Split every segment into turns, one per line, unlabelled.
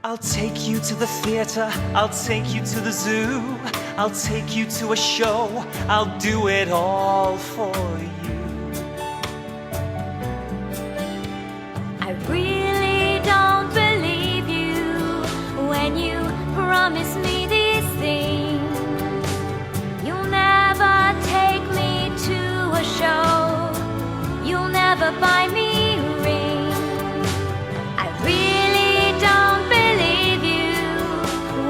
I'll take you to the theater, I'll take you to the zoo, I'll take you to a show, I'll do it all for you.
I really don't believe you when you promise me these things. You'll never take me to a show, you'll never buy me a ring. I really don't believe you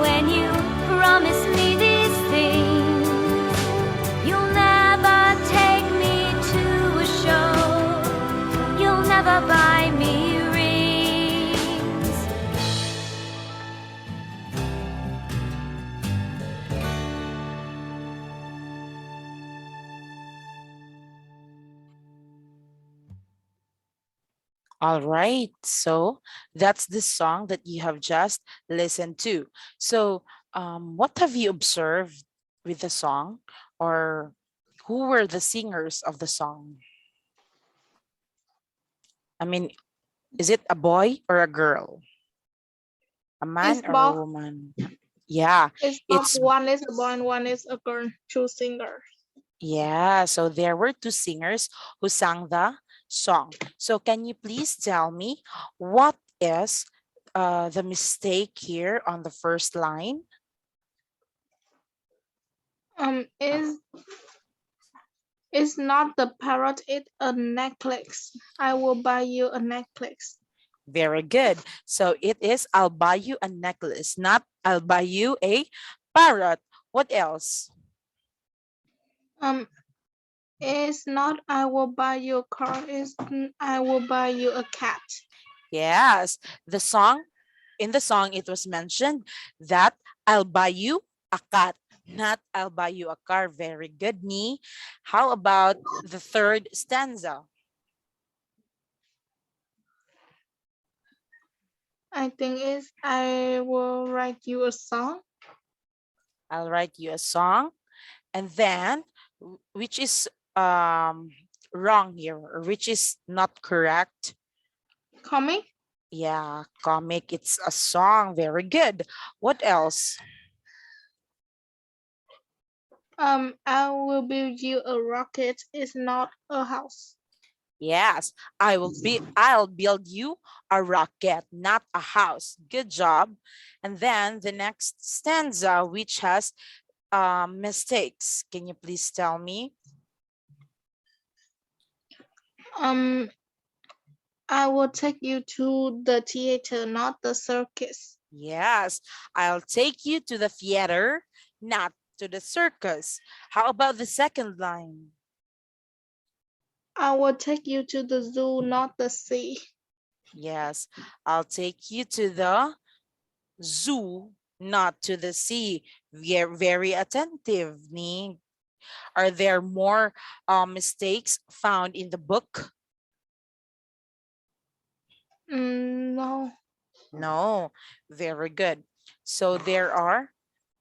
when you promise me these things. You'll never take me to a show, you'll never buy me rings.
All right, so that's the song that you have just listened to. So what have you observed with the song, or who were the singers of the song? I mean, is it a boy or a girl? A man
It's
or a
both.
woman? Yeah,
It's not
it's
one is a boy and one is a girl. Two singers.
yeah. So there were two singers who sang the song. So can you please tell me what is the mistake here on the first line?
Is not the parrot it a necklace? I will buy you a necklace.
Very good. So it is I'll buy you a necklace, not I'll buy you a parrot. What else?
It's not I will buy you a car. It's I will buy you a cat.
Yes, the song, in the song it was mentioned that I'll buy you a cat, not I'll buy you a car. Very good, me. How about the third stanza?
I think it's I will write you a song.
I'll write you a song. And then which is wrong here, or which is not correct?
Comic.
Yeah, comic, it's a song. Very good. What else?
I will build you a rocket. It's not a house.
Yes, I'll build you a rocket, not a house. Good job. And then the next stanza, which has mistakes. Can you please tell me?
I will take you to the theater, not the circus.
Yes, I'll take you to the theater, not to the circus. How about the second line?
I will take you to the zoo, not the sea.
Yes, I'll take you to the zoo, not to the sea. Very, very attentive, Ni. Are there more mistakes found in the book?
No.
No, very good. So there are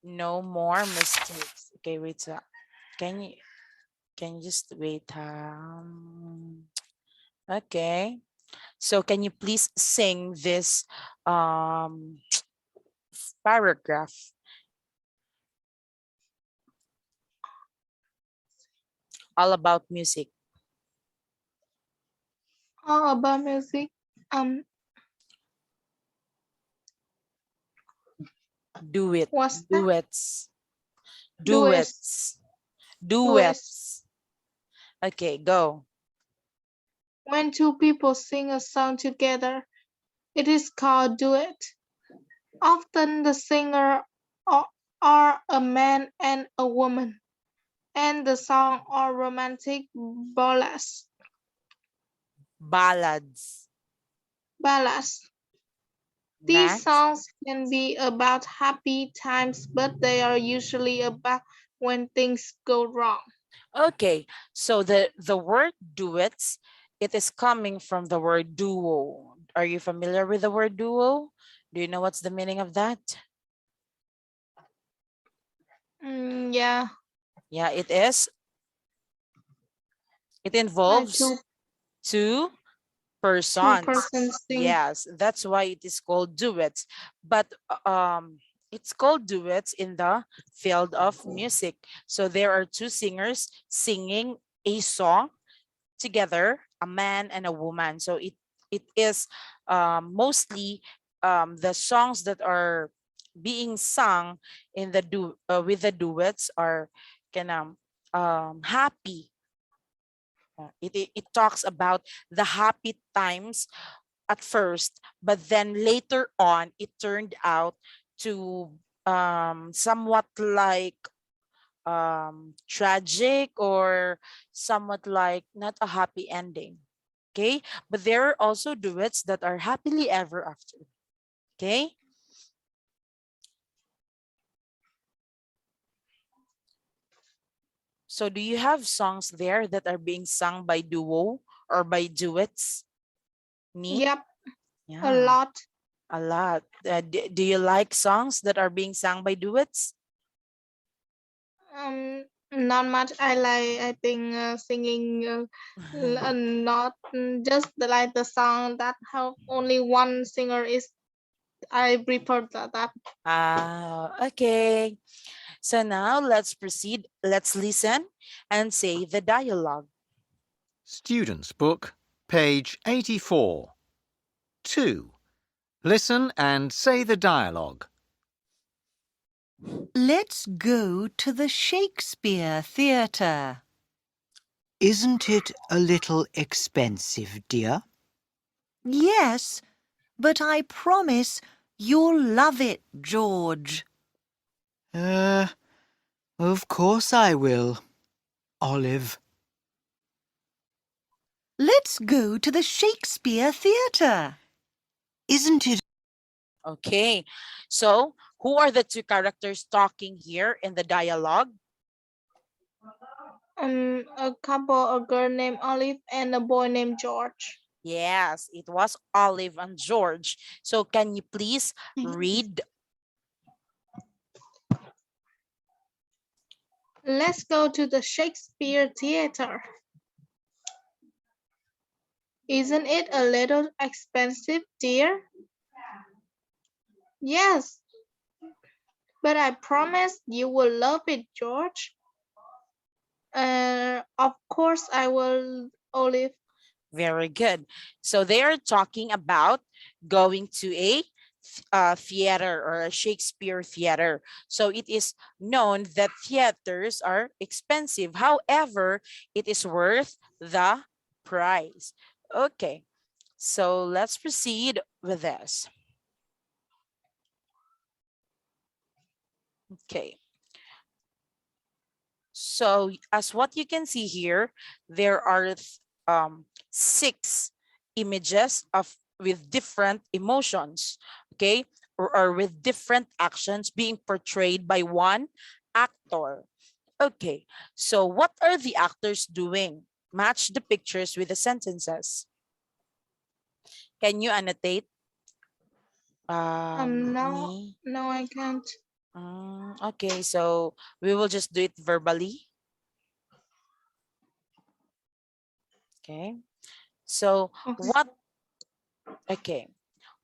no more mistakes. Okay, wait. Can you just wait? Okay. So can you please sing this paragraph? All about music.
All about music.
Do it.
What's that?
Duets.
Duets.
Duets.
Duets.
Duets. Okay, go.
When two people sing a song together, it is called duet. Often the singer are a man and a woman, and the song are romantic ballads.
Ballads.
Ballads. These
Next.
songs can be about happy times, but they are usually about when things go wrong.
Okay, so the word duets, it is coming from the word duo. Are you familiar with the word duo? Do you know what's the meaning of that?
Yeah.
Yeah, it is. It involves
Two.
two
Two
persons.
persons sing.
Yes, that's why it is called duets. But it's called duets in the field of music. So there are two singers singing a song together, a man and a woman. So it is mostly the songs that are being sung in the with the duets are kind of happy. It talks about the happy times at first, but then later on it turned out to somewhat like tragic or somewhat like not a happy ending. Okay, but there are also duets that are happily ever after. Okay, so do you have songs there that are being sung by duo or by duets? Me?
Yep, a
Yeah,
lot.
a lot. Do you like songs that are being sung by duets?
Not much. I think singing not just like the song that have only one singer is. I prefer that.
Okay. So now let's proceed. Let's listen and say the dialogue.
Student's Book, page 84. 2. Listen and say the dialogue.
Let's go to the Shakespeare Theatre.
Isn't it a little expensive, dear?
Yes, but I promise you'll love it, George.
Of course I will, Olive.
Let's go to the Shakespeare Theatre.
Isn't it?
Okay. So who are the two characters talking here in the dialogue?
A couple, a girl named Olive and a boy named George.
Yes, it was Olive and George. So can you please read?
Let's go to the Shakespeare Theatre. Isn't it a little expensive, dear? Yes, but I promise you will love it, George. Of course I will, Olive.
Very good. So they are talking about going to a theater or a Shakespeare theater. So it is known that theaters are expensive. However, it is worth the price. Okay, so let's proceed with this. Okay. So as what you can see here, there are 6 images of with different emotions, okay, or with different actions being portrayed by one actor. Okay, so what are the actors doing? Match the pictures with the sentences. Can you annotate?
No,
Me?
no, I can't.
Okay, so we will just do it verbally. Okay. So
Okay.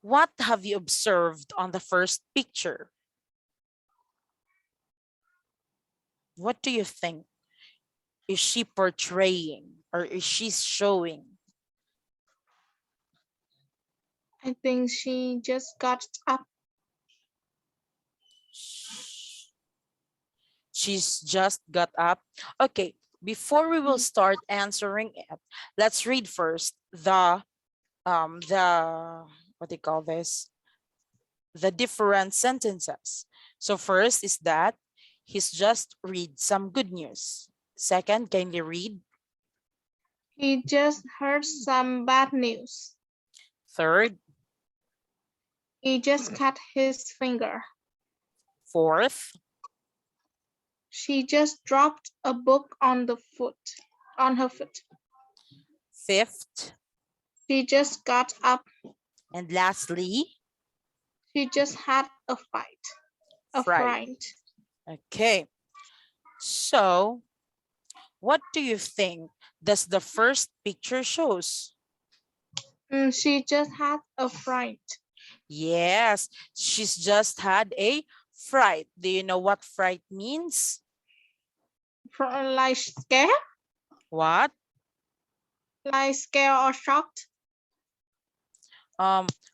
what have you observed on the first picture? What do you think? Is she portraying or is she showing?
I think she just got up.
She's just got up. Okay, before we will start answering it, let's read first the what do you call this? The different sentences. So first is that he's just read some good news. Second, kindly read.
He just heard some bad news.
Third,
He just cut his finger.
fourth,
She just dropped a book on her foot.
fifth,
She just got up.
and lastly,
She just had a fight. A
fright.
fright.
Okay, so what do you think does the first picture shows?
She just had a fright.
Yes, she's just had a fright. Do you know what fright means?
Like scared?
What?
Like scared or shocked?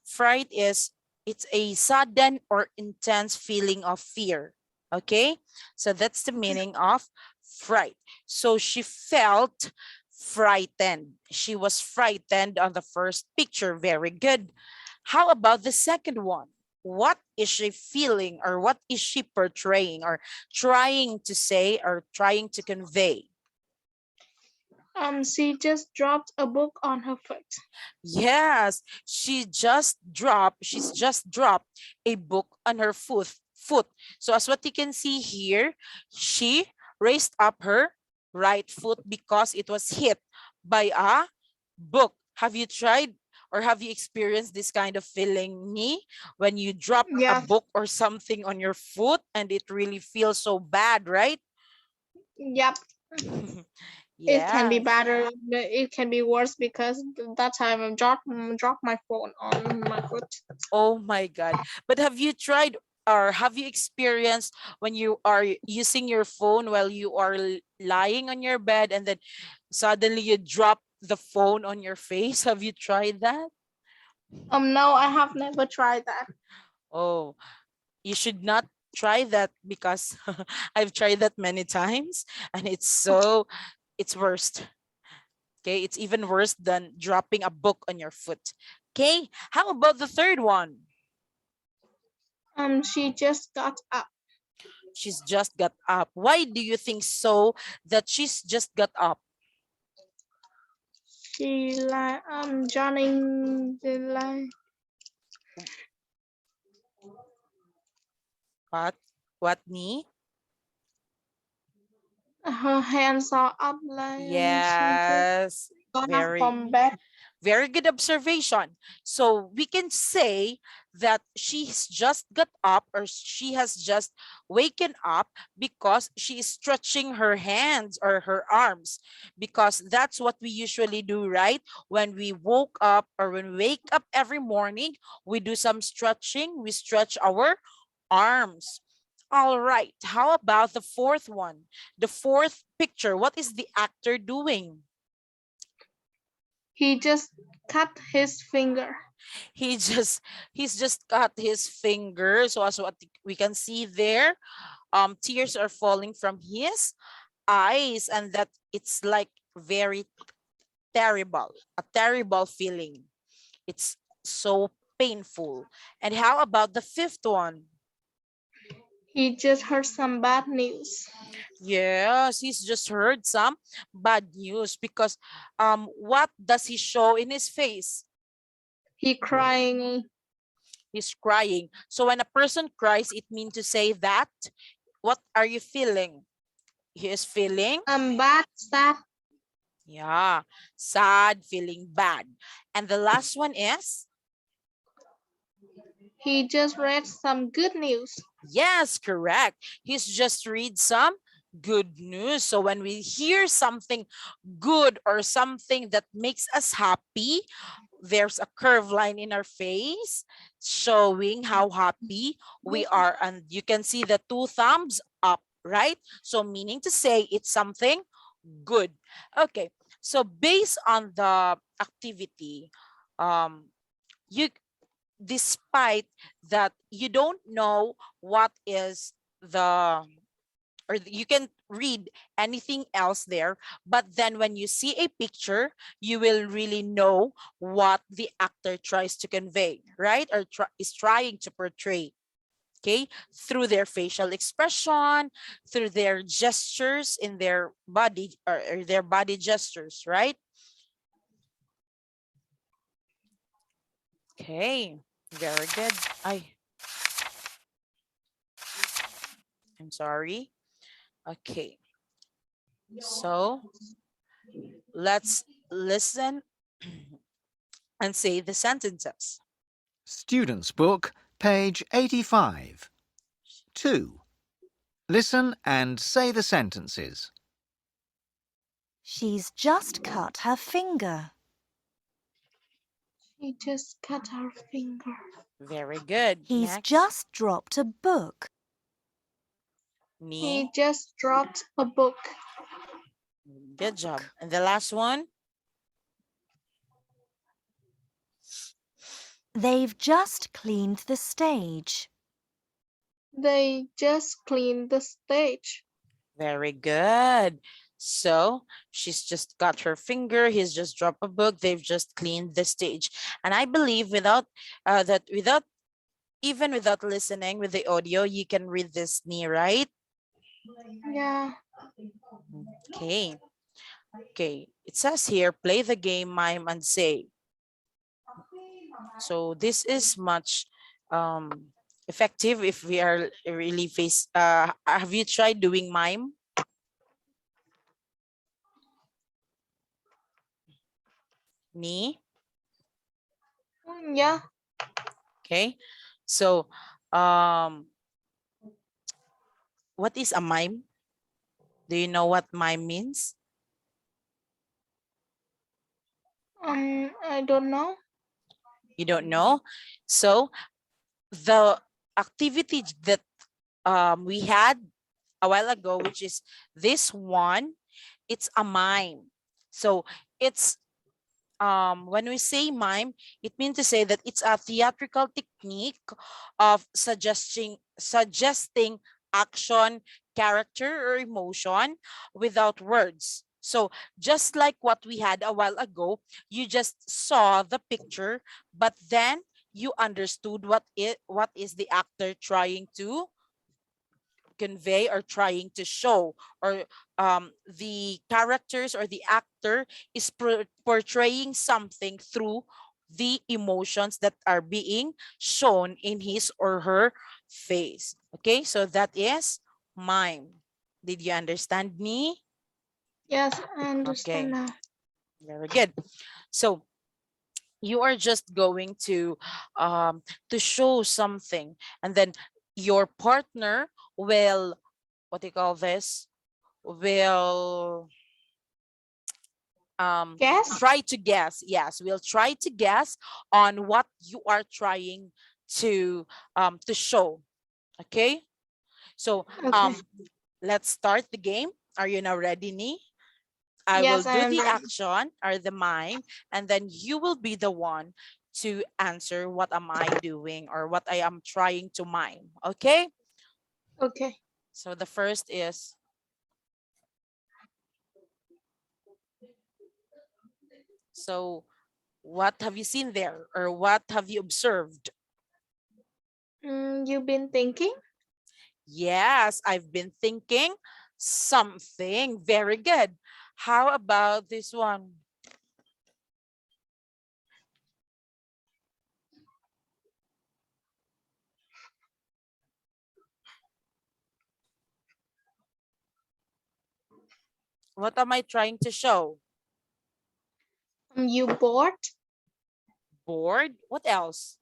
Fright is it's a sudden or intense feeling of fear. Okay, so that's the meaning of fright. So she felt frightened. She was frightened on the first picture. Very good. How about the second one? What is she feeling, or what is she portraying, or trying to say, or trying to convey?
She just dropped a book on her foot.
Yes, she's just dropped a book on her foot. So as what you can see here, she raised up her right foot because it was hit by a book. Have you tried or have you experienced this kind of feeling, me, when you drop a
Yes,
book or something on your foot and it really feels so bad, right?
yep. It can be
Yeah.
better. It can be worse because that time I dropped my phone on my foot.
Oh my God. But have you tried or have you experienced when you are using your phone while you are lying on your bed and then suddenly you drop the phone on your face? Have you tried that?
No, I have never tried that.
Oh, you should not try that because I've tried that many times and it's worst. Okay, it's even worse than dropping a book on your foot. Okay, how about the third one?
She just got up.
She's just got up. Why do you think so that she's just got up?
She like joining the line.
What? What knee?
Her hands are up like she just
Yes.
got up
Very,
from bed.
very good observation. So we can say that she's just got up or she has just waken up because she is stretching her hands or her arms, because that's what we usually do, right? When we woke up or when we wake up every morning, we do some stretching, we stretch our arms. All right, how about the fourth one? The fourth picture, what is the actor doing?
He just cut his finger.
he just he's just cut his finger. So as what we can see there, tears are falling from his eyes, and that it's like very terrible, a terrible feeling. It's so painful. And how about the fifth one?
He just heard some bad news.
Yes, he's just heard some bad news because what does he show in his face?
He crying.
He's crying. So when a person cries, it means to say that, what are you feeling? He is feeling,
Bad, sad.
yeah, sad, feeling bad. And the last one is,
He just read some good news.
yes, correct. He's just read some good news. So when we hear something good or something that makes us happy, there's a curved line in our face showing how happy we are. And you can see the two thumbs up, right? So meaning to say it's something good. Okay, so based on the activity, you, despite that you don't know what is the, or you can read anything else there, but then when you see a picture, you will really know what the actor tries to convey, right? Or is trying to portray. Okay, through their facial expression, through their gestures in their body, or their body gestures, right? Okay, very good. I'm sorry. Okay, so let's listen and say the sentences.
Student's Book, page 85. 2. Listen and say the sentences.
She's just cut her finger.
He just cut her finger.
Very good.
He's
Next.
just dropped a book.
He
Ni.
just dropped a book.
Good job. And the last one.
They've just cleaned the stage.
They just cleaned the stage.
Very good. So she's just got her finger. He's just dropped a book. They've just cleaned the stage. And I believe without even without listening with the audio, you can read this, Ni, right?
Yeah.
Okay. Okay. It says here, play the game, mime, and say. So this is much effective if we are really have you tried doing mime? Ni?
Yeah.
Okay. So what is a mime? Do you know what mime means?
I don't know.
You don't know? So the activity that we had a while ago, which is this one, it's a mime. So it's when we say mime, it means to say that it's a theatrical technique of suggesting action, character, or emotion without words. So just like what we had a while ago, you just saw the picture, but then you understood what is the actor trying to convey or trying to show, or the characters or the actor is portraying something through the emotions that are being shown in his or her face. Okay, so that is mime. Did you understand me?
Yes, I understand
Okay,
now.
very good. So you are just going to show something, and then your partner will, what do you call this, will
Guess?
try to guess. Yes, we'll try to guess on what you are trying to show. Okay, so
Okay.
let's start the game. Are you now ready, Ni? I will
Yes, I
do
am
the
ready.
action or the mime, and then you will be the one to answer what am I doing or what I am trying to mime. Okay,
Okay.
so the first is, so what have you seen there, or what have you observed?
You've been thinking?
Yes, I've been thinking something. Very good. How about this one? What am I trying to show?
You bored?
Bored? What else?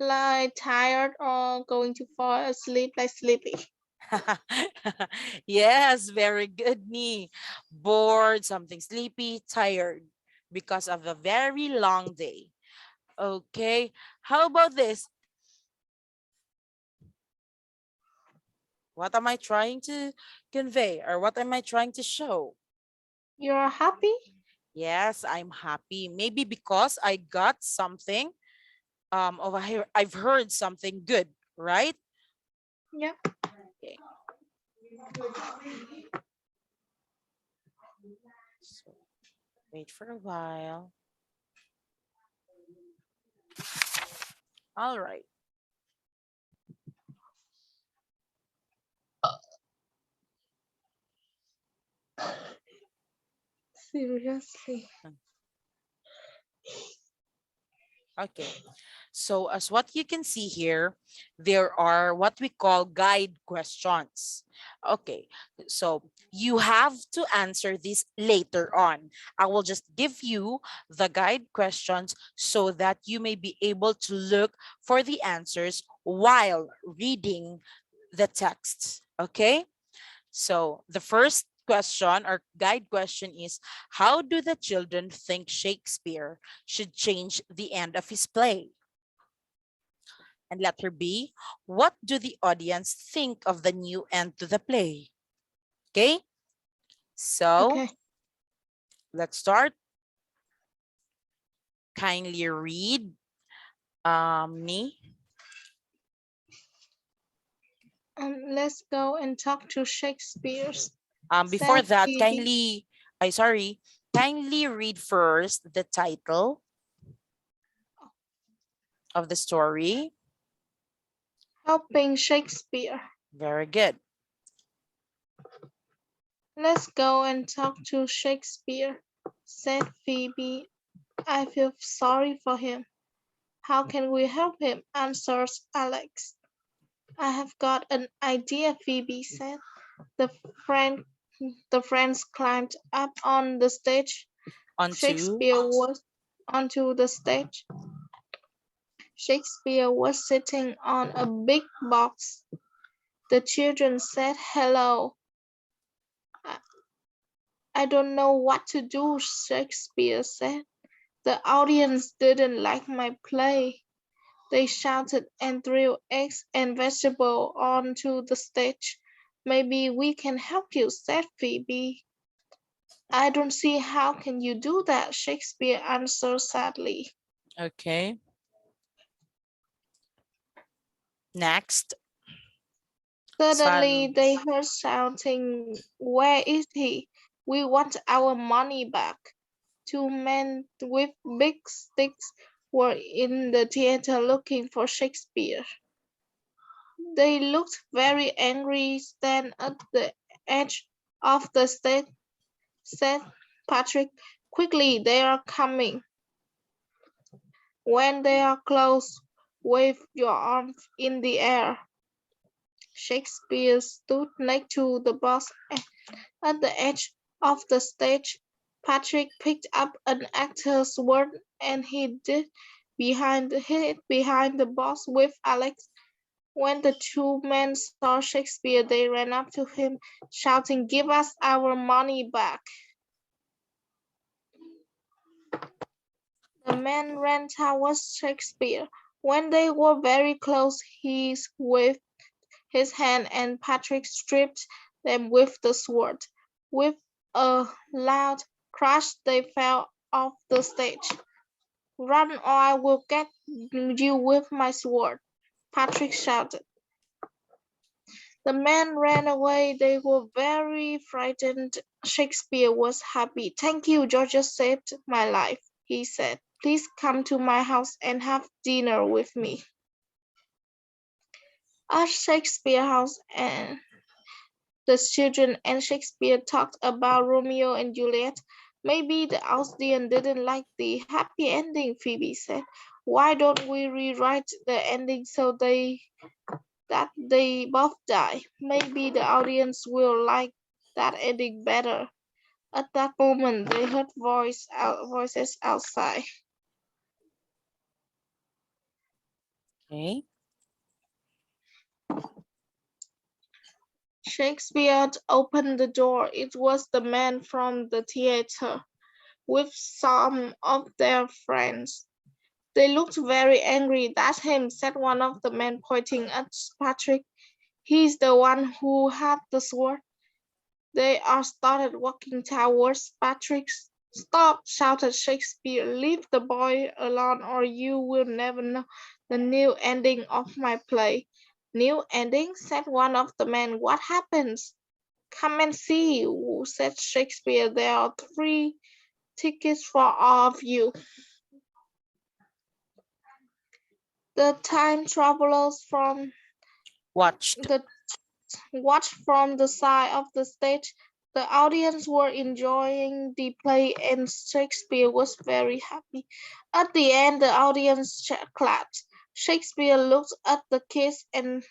Like tired or going to fall asleep like sleepy?
Yes, very good, Me. Bored, something sleepy, tired because of a very long day. Okay, how about this? What am I trying to convey, or what am I trying to show?
You're happy?
Yes, I'm happy. Maybe because I got something, over here, I've heard something good, right?
Yeah.
Okay. So wait for a while. All right.
Seriously.
Okay. So as what you can see here, there are what we call guide questions. Okay. So you have to answer this later on. I will just give you the guide questions so that you may be able to look for the answers while reading the text. Okay. So the first question or guide question is, how do the children think Shakespeare should change the end of his play? And letter B, what do the audience think of the new end to the play? Okay, so
Okay.
let's start. Kindly read me.
Let's go and talk to Shakespeare's.
Before
Said
that,
Phoebe.
kindly read first the title of the story.
Helping Shakespeare.
Very good.
Let's go and talk to Shakespeare, said Phoebe. I feel sorry for him. How can we help him? Answers Alex. I have got an idea, Phoebe said. The friend the friends climbed up on the stage.
Onto.
Shakespeare was onto the stage. Shakespeare was sitting on a big box. The children said hello. I don't know what to do, Shakespeare said. The audience didn't like my play. They shouted and threw eggs and vegetables onto the stage. Maybe we can help you, said Phoebe. I don't see how can you do that, Shakespeare answered sadly.
Okay. Next.
Suddenly
Sun.
they heard shouting, where is he? We want our money back. Two men with big sticks were in the theater looking for Shakespeare. They looked very angry. Stand at the edge of the stage, said Patrick. Quickly, they are coming. When they are close, wave your arms in the air. Shakespeare stood next to the box at the edge of the stage. Patrick picked up an actor's sword and hid it behind the box with Alex. When the two men saw Shakespeare, they ran up to him, shouting, "Give us our money back." The men ran towards Shakespeare. When they were very close, he waved his hand and Patrick stripped them with the sword. With a loud crash, they fell off the stage. Run or I will get you with my sword, Patrick shouted. The men ran away. They were very frightened. Shakespeare was happy. Thank you, Georgia saved my life, he said. Please come to my house and have dinner with me. At Shakespeare house, and the children and Shakespeare talked about Romeo and Juliet. Maybe the audience didn't like the happy ending, Phoebe said. Why don't we rewrite the ending so that they both die? Maybe the audience will like that ending better. At that moment, they heard voices outside.
Okay.
Shakespeare opened the door. It was the man from the theater with some of their friends. They looked very angry. That's him, said one of the men, pointing at Patrick. He's the one who had the sword. They all started walking towards Patrick. Stop, shouted Shakespeare. Leave the boy alone or you will never know the new ending of my play. New ending, said one of the men. What happens? Come and see, said Shakespeare. There are 3 tickets for all of you. The time travelers
Watched.
watched from the side of the stage. The audience were enjoying the play and Shakespeare was very happy. At the end, the audience clapped. Shakespeare looked at the kids and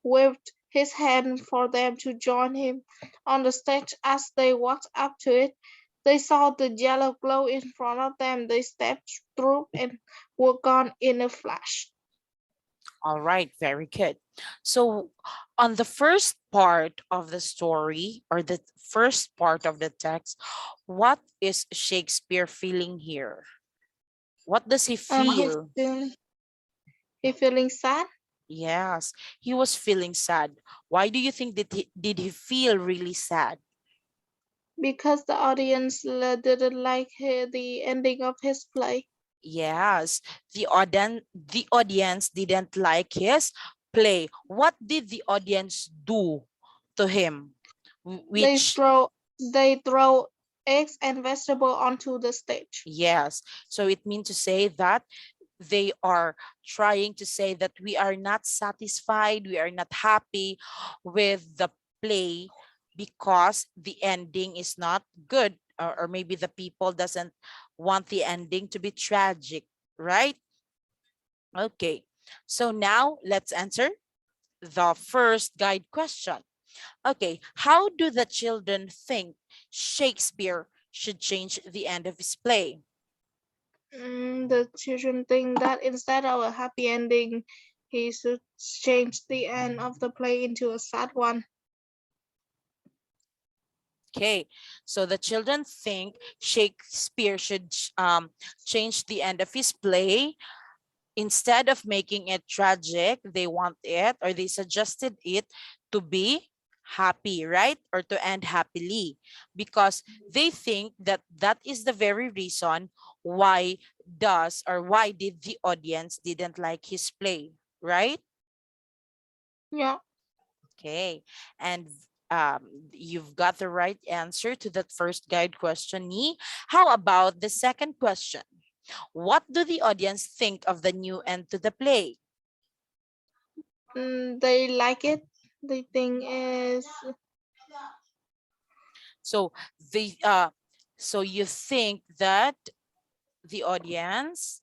waved his hand for them to join him on the stage. As they walked up to it, they saw the yellow glow in front of them. They stepped through and were gone in a flash.
All right, very good. So, on the first part of the story or the first part of the text, what is Shakespeare feeling here? What does he
He's
feel?
feeling sad
Yes, he was feeling sad. Why do you think that did he feel really sad?
because the audience didn't like the ending of his play.
Yes, the audience didn't like his play. What did the audience do to him?
They
Which
throw they throw eggs and vegetable onto the stage.
yes, so it means to say that they are trying to say that we are not satisfied, we are not happy with the play because the ending is not good, or maybe the people doesn't want the ending to be tragic, right? Okay, so now let's answer the first guide question. Okay, how do the children think Shakespeare should change the end of his play?
The children think that instead of a happy ending, he should change the end of the play into a sad one.
Okay, so the children think Shakespeare should change the end of his play. Instead of making it tragic, they want it, or they suggested it to be happy, right? Or to end happily, because they think that that is the very reason why did the audience didn't like his play, right?
Yeah.
Okay, and you've got the right answer to that first guide question, Ni. How about the second question? What do the audience think of the new end to the play?
They like it. They think is
So the so you think that the audience,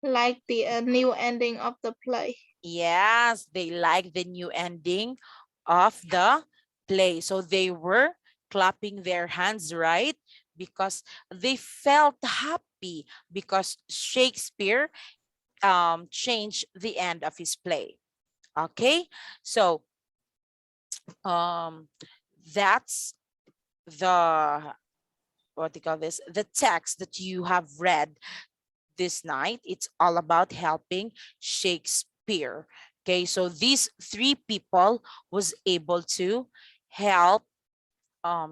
like the new ending of the play.
yes, they like the new ending of the play. So they were clapping their hands, right? Because they felt happy because Shakespeare changed the end of his play. Okay, so um that's the what do you call this, the text that you have read this night. It's all about helping Shakespeare. Okay, so these three people was able to help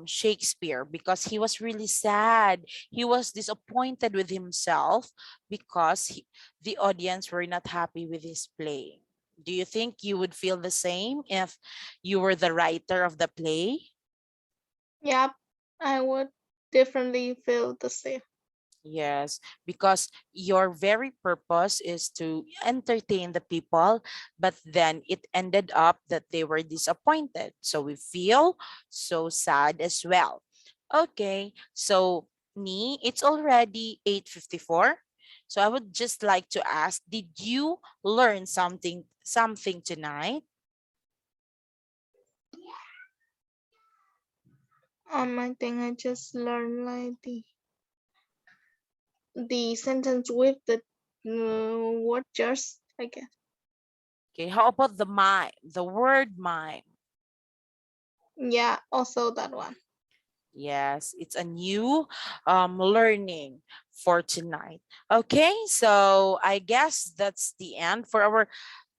Shakespeare because he was really sad. He was disappointed with himself because the audience were not happy with his play. Do you think you would feel the same if you were the writer of the play?
Yep, I would definitely feel the same.
Yes, because your very purpose is to entertain the people, but then it ended up that they were disappointed. So we feel so sad as well. Okay, so Ni, it's already 8:54. So I would just like to ask, did you learn something tonight?
I think I just learned like the sentence with the word just, I guess.
Okay, how about the mime, the word mime?
Yeah, also that one.
Yes, it's a new learning for tonight. Okay, so I guess that's the end for our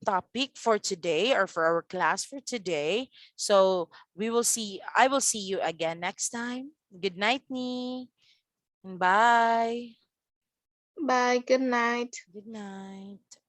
topic for today, or for our class for today. So I will see you again next time. Good night, Ni. And bye.
Bye, good night.
Good night.